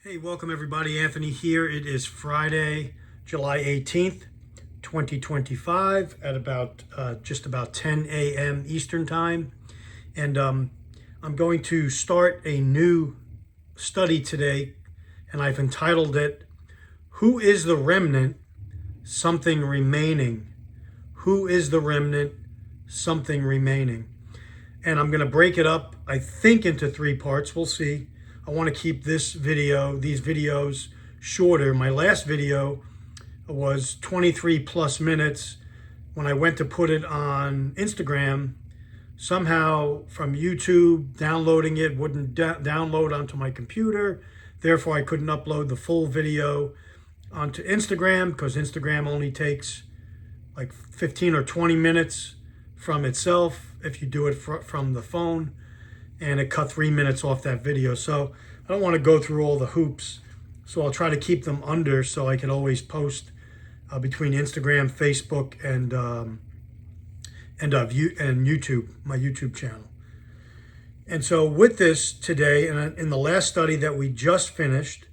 Hey, welcome everybody. Anthony here. It is Friday, July 18th, 2025 at just about 10 a.m. Eastern Time. And I'm going to start a new study today, and I've entitled it, Who is the Remnant? Something Remaining. Who is the Remnant? Something Remaining. And I'm going to break it up, I think, into three parts. We'll see. I want to keep these videos shorter. My last video was 23 plus minutes. When I went to put it on Instagram, somehow from YouTube, downloading it wouldn't download onto my computer. Therefore, I couldn't upload the full video onto Instagram because Instagram only takes like 15 or 20 minutes from itself if you do it from the phone. And it cut 3 minutes off that video. So I don't want to go through all the hoops. So I'll try to keep them under so I can always post between Instagram, Facebook, and YouTube, my YouTube channel. And so with this today, and in the last study that we just finished,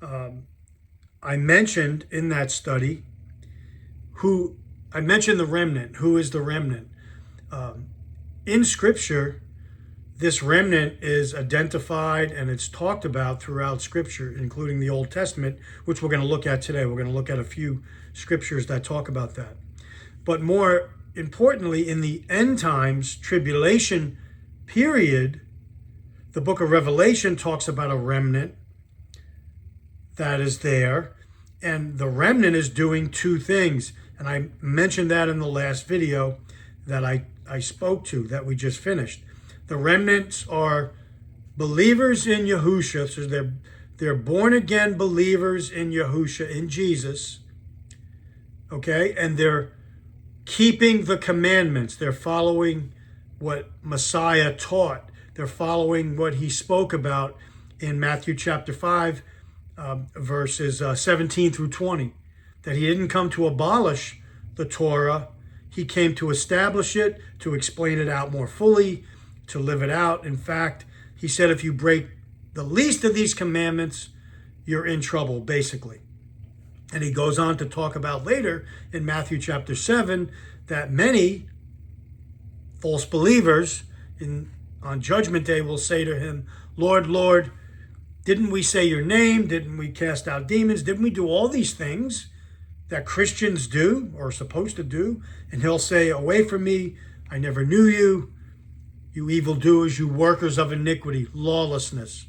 I mentioned in that study I mentioned the remnant. Who is the remnant? In Scripture, this remnant is identified and it's talked about throughout Scripture, including the Old Testament, which we're going to look at today. We're going to look at a few scriptures that talk about that. But more importantly, in the end times tribulation period, the book of Revelation talks about a remnant that is there. And the remnant is doing two things. And I mentioned that in the last video that I spoke to, that we just finished. The remnants are believers in Yahusha, so they're born again believers in Yahusha, in Jesus, okay? And they're keeping the commandments. They're following what Messiah taught. They're following what he spoke about in Matthew chapter 5, verses 17 through 20, that he didn't come to abolish the Torah. He came to establish it, to explain it out more fully, to live it out. In fact, he said, if you break the least of these commandments, you're in trouble, basically. And he goes on to talk about later in Matthew chapter 7 that many false believers on Judgment Day will say to him, Lord, Lord, didn't we say your name? Didn't we cast out demons? Didn't we do all these things that Christians do or are supposed to do? And he'll say, away from me, I never knew you. You evildoers, you workers of iniquity, lawlessness.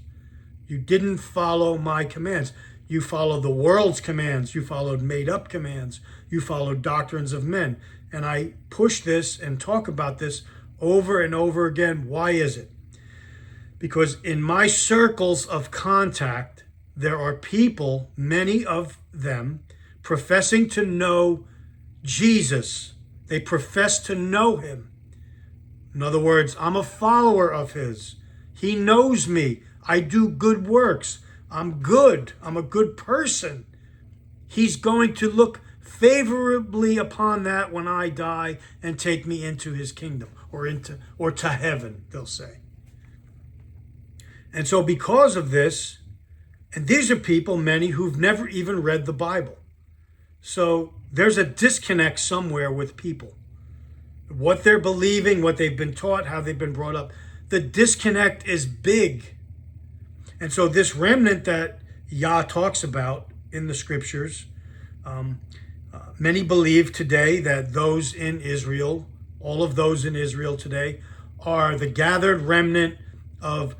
You didn't follow my commands. You followed the world's commands. You followed made-up commands. You followed doctrines of men. And I push this and talk about this over and over again. Why is it? Because in my circles of contact, there are people, many of them, professing to know Jesus. They profess to know him. In other words, I'm a follower of his. He knows me. I do good works. I'm good. I'm a good person. He's going to look favorably upon that when I die and take me into his kingdom or to heaven, they'll say. And so because of this, and these are people, many who've never even read the Bible. So there's a disconnect somewhere with people. What they're believing, what they've been taught, how they've been brought up. The disconnect is big. And so this remnant that Yah talks about in the scriptures, many believe today that those in Israel, all of those in Israel today, are the gathered remnant of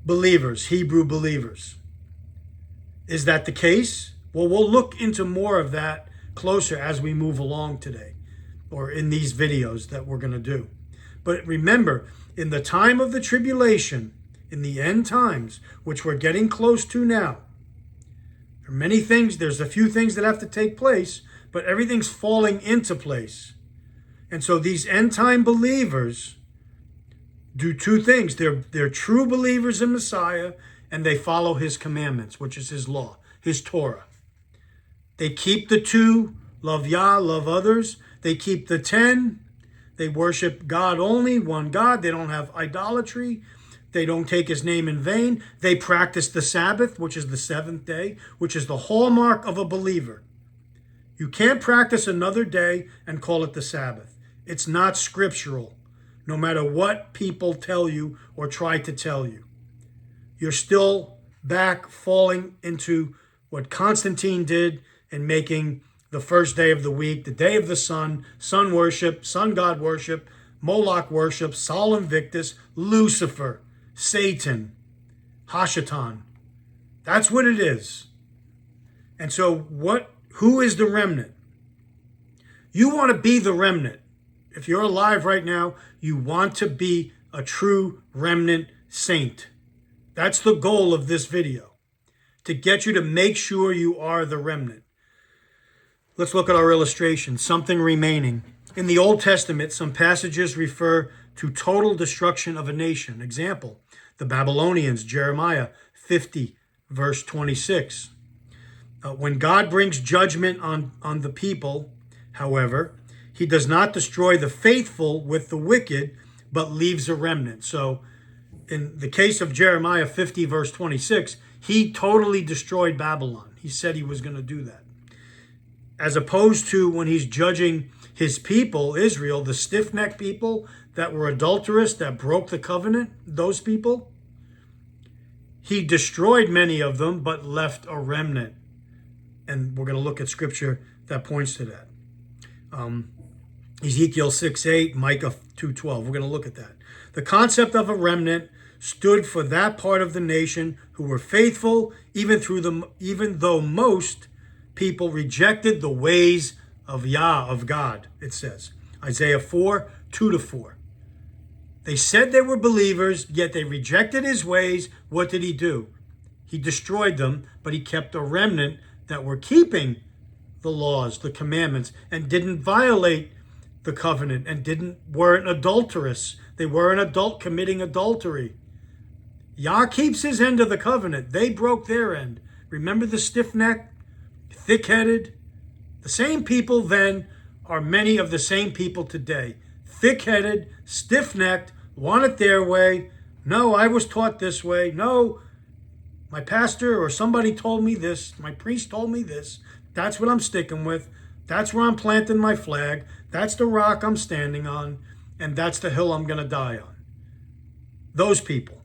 believers, Hebrew believers. Is that the case? Well, we'll look into more of that closer as we move along today, or in these videos that we're going to do. But remember, in the time of the tribulation, in the end times, which we're getting close to now, there are many things, there's a few things that have to take place, but everything's falling into place. And so these end time believers do two things. They're true believers in Messiah, and they follow his commandments, which is his law, his Torah. They keep the two, love Yah, love others. They keep the 10. They worship God only, one God. They don't have idolatry. They don't take his name in vain. They practice the Sabbath, which is the seventh day, which is the hallmark of a believer. You can't practice another day and call it the Sabbath. It's not scriptural, no matter what people tell you or try to tell you. You're still back falling into what Constantine did in making the first day of the week, the day of the sun worship, sun god worship, Moloch worship, Sol Invictus, Lucifer, Satan, Hashatan. That's what it is. And so who is the remnant? You want to be the remnant. If you're alive right now, you want to be a true remnant saint. That's the goal of this video, to get you to make sure you are the remnant. Let's look at our illustration, something remaining. In the Old Testament, some passages refer to total destruction of a nation. Example, the Babylonians, Jeremiah 50, verse 26. When God brings judgment on the people, however, he does not destroy the faithful with the wicked, but leaves a remnant. So in the case of Jeremiah 50, verse 26, he totally destroyed Babylon. He said he was going to do that. As opposed to when he's judging his people, Israel, the stiff-necked people that were adulterous, that broke the covenant, those people, he destroyed many of them, but left a remnant. And we're going to look at scripture that points to that. Ezekiel 6:8, Micah 2:12. We're going to look at that. The concept of a remnant stood for that part of the nation who were faithful, even though most people rejected the ways of Yah, of God, it says. Isaiah 4:2-4. They said they were believers, yet they rejected his ways. What did he do? He destroyed them, but he kept a remnant that were keeping the laws, the commandments, and didn't violate the covenant, and weren't adulterous. They weren't committing adultery. Yah keeps his end of the covenant. They broke their end. Remember the stiff-necked, thick-headed? The same people then are many of the same people today. Thick-headed, stiff-necked, want it their way. No, I was taught this way. No, my pastor or somebody told me this. My priest told me this. That's what I'm sticking with. That's where I'm planting my flag. That's the rock I'm standing on. And that's the hill I'm going to die on. Those people.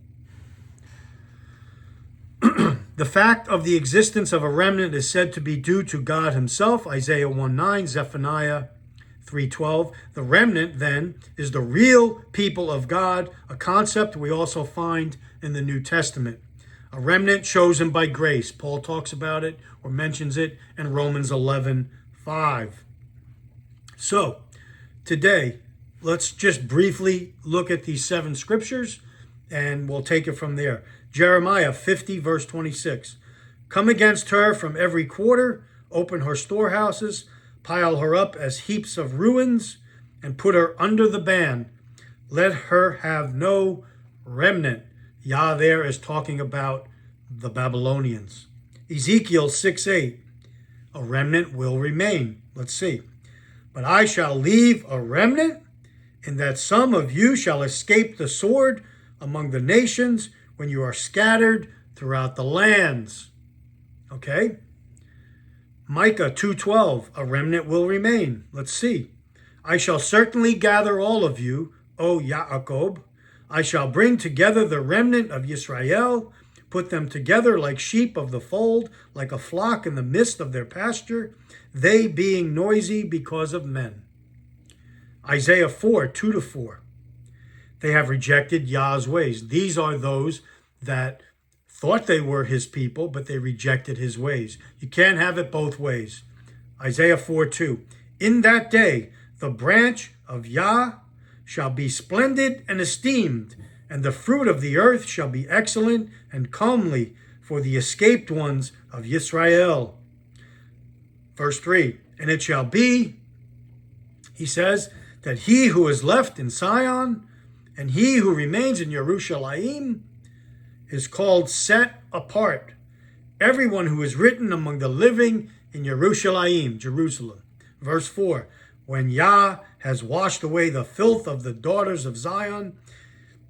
The fact of the existence of a remnant is said to be due to God himself. Isaiah 1:9, Zephaniah 3:12. The remnant, then, is the real people of God, a concept we also find in the New Testament. A remnant chosen by grace. Paul talks about it or mentions it in Romans 11:5. So, today, let's just briefly look at these 7 scriptures, and we'll take it from there. Jeremiah 50, verse 26. Come against her from every quarter, open her storehouses, pile her up as heaps of ruins, and put her under the ban. Let her have no remnant. Yah there is talking about the Babylonians. Ezekiel 6:8. A remnant will remain. Let's see. But I shall leave a remnant, in that some of you shall escape the sword among the nations when you are scattered throughout the lands. Okay? Micah 2:12. A remnant will remain. Let's see. I shall certainly gather all of you, O Yaakov. I shall bring together the remnant of Israel, put them together like sheep of the fold, like a flock in the midst of their pasture, they being noisy because of men. Isaiah 4:2-4. They have rejected Yah's ways. These are those that thought they were his people, but they rejected his ways. You can't have it both ways. Isaiah 4:2. In that day, the branch of Yah shall be splendid and esteemed, and the fruit of the earth shall be excellent and comely for the escaped ones of Israel. Verse 3. And it shall be, he says, that he who is left in Sion and he who remains in Jerusalem is called set apart. Everyone who is written among the living in Jerusalem. Verse 4. When Yah has washed away the filth of the daughters of Zion,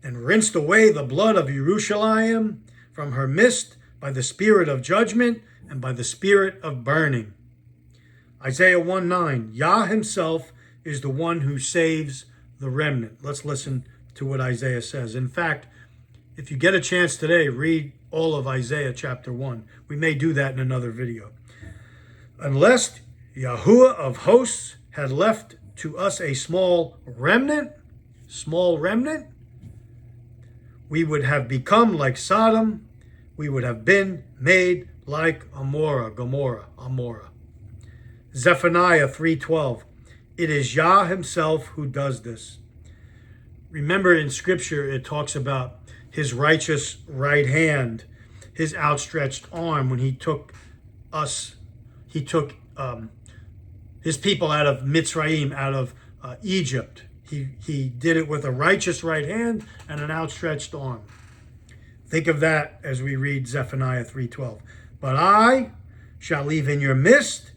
and rinsed away the blood of Jerusalem from her midst by the spirit of judgment and by the spirit of burning. Isaiah 1:9, Yah himself is the one who saves the remnant. Let's listen to what Isaiah says. In fact, if you get a chance today, read all of Isaiah chapter 1. We may do that in another video. Unless Yahuwah of hosts had left to us a small remnant, we would have become like Sodom. We would have been made like Gomorrah. Zephaniah 3:12. It is Yah himself who does this. Remember in Scripture, it talks about his righteous right hand, his outstretched arm when he took his people out of Mitzrayim, out of Egypt. He did it with a righteous right hand and an outstretched arm. Think of that as we read Zephaniah 3:12. But I shall leave in your midst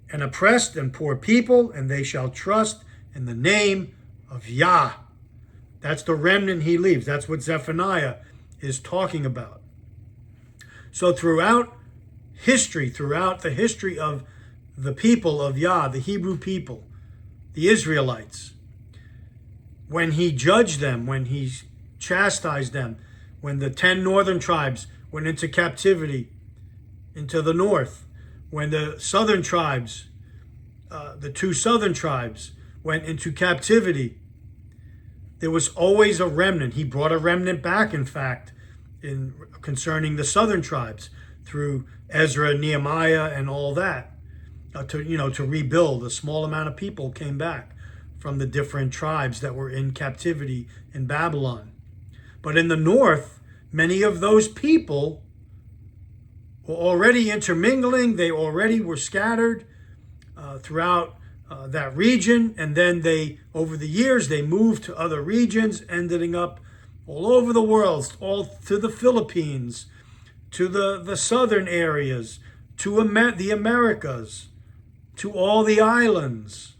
an oppressed and poor people, and they shall trust in the name of Yah. That's the remnant he leaves. That's what Zephaniah is talking about. So throughout the history of the people of Yah, the Hebrew people, the Israelites, when he judged them, when he chastised them, when the 10 northern tribes went into captivity into the north, when the southern tribes, the 2 southern tribes went into captivity, there was always a remnant. He brought a remnant back, in fact, concerning the southern tribes through Ezra, Nehemiah, and all that, to rebuild. A small amount of people came back from the different tribes that were in captivity in Babylon. But in the north, many of those people were already intermingling. They already were scattered throughout that region. And then over the years, they moved to other regions, ending up all over the world, all to the Philippines, to the southern areas, to the Americas, to all the islands,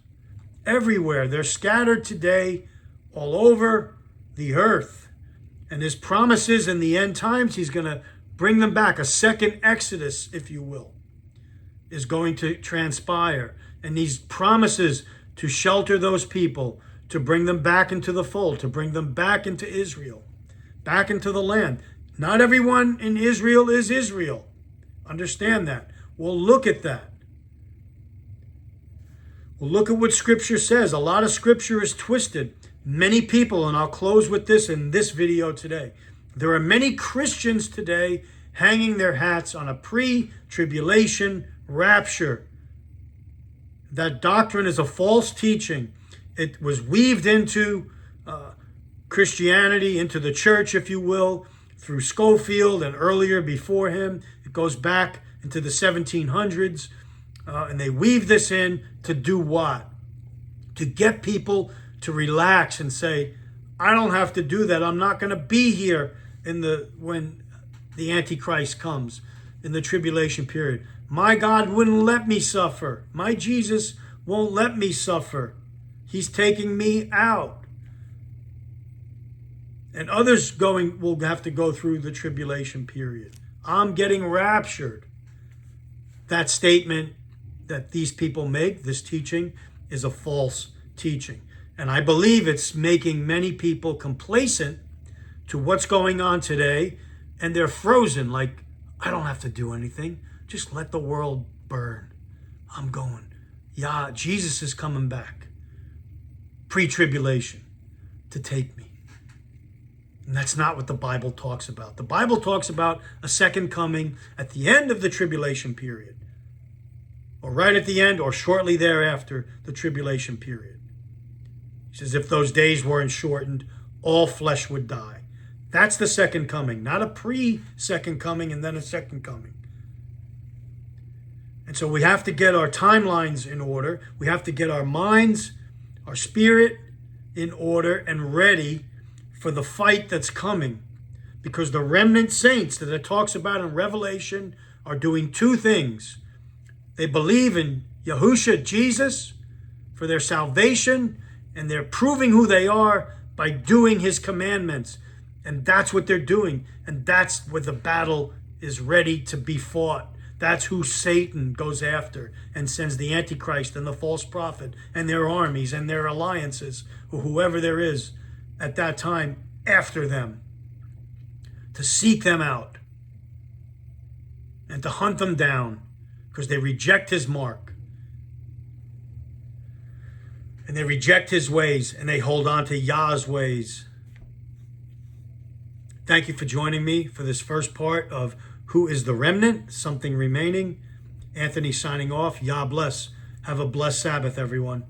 everywhere. They're scattered today all over the earth. And his promises in the end times, he's going to bring them back. A second Exodus, if you will, is going to transpire. And these promises to shelter those people, to bring them back into the fold, to bring them back into Israel, back into the land. Not everyone in Israel is Israel. Understand that. We'll look at that. We'll look at what Scripture says. A lot of Scripture is twisted. Many people, and I'll close with this in this video today. There are many Christians today hanging their hats on a pre-tribulation rapture. That doctrine is a false teaching. It was weaved into Christianity, into the church, if you will, through Schofield and earlier before him. It goes back into the 1700s. And they weave this in to do what? To get people to relax and say, I don't have to do that. I'm not going to be here when the Antichrist comes in the tribulation period. My God wouldn't let me suffer. My Jesus won't let me suffer. He's taking me out. And others will have to go through the tribulation period. I'm getting raptured. That statement that these people make, this teaching, is a false teaching. And I believe it's making many people complacent to what's going on today, and they're frozen like, I don't have to do anything. Just let the world burn. I'm going. Yeah, Jesus is coming back. Pre-tribulation to take me. And that's not what the Bible talks about. The Bible talks about a second coming at the end of the tribulation period, or right at the end, or shortly thereafter the tribulation period. He says, if those days weren't shortened, all flesh would die. That's the second coming, not a pre-second coming and then a second coming. And so we have to get our timelines in order. We have to get our minds, our spirit in order and ready for the fight that's coming. Because the remnant saints that it talks about in Revelation are doing two things. They believe in Yahushua, Jesus, for their salvation, and they're proving who they are by doing his commandments. And that's what they're doing. And that's where the battle is ready to be fought. That's who Satan goes after and sends the Antichrist and the false prophet and their armies and their alliances, or whoever there is at that time after them, to seek them out and to hunt them down because they reject his mark. And they reject his ways and they hold on to Yah's ways. Thank you for joining me for this first part of Who is the Remnant? Something Remaining. Anthony signing off. Yah bless. Have a blessed Sabbath, everyone.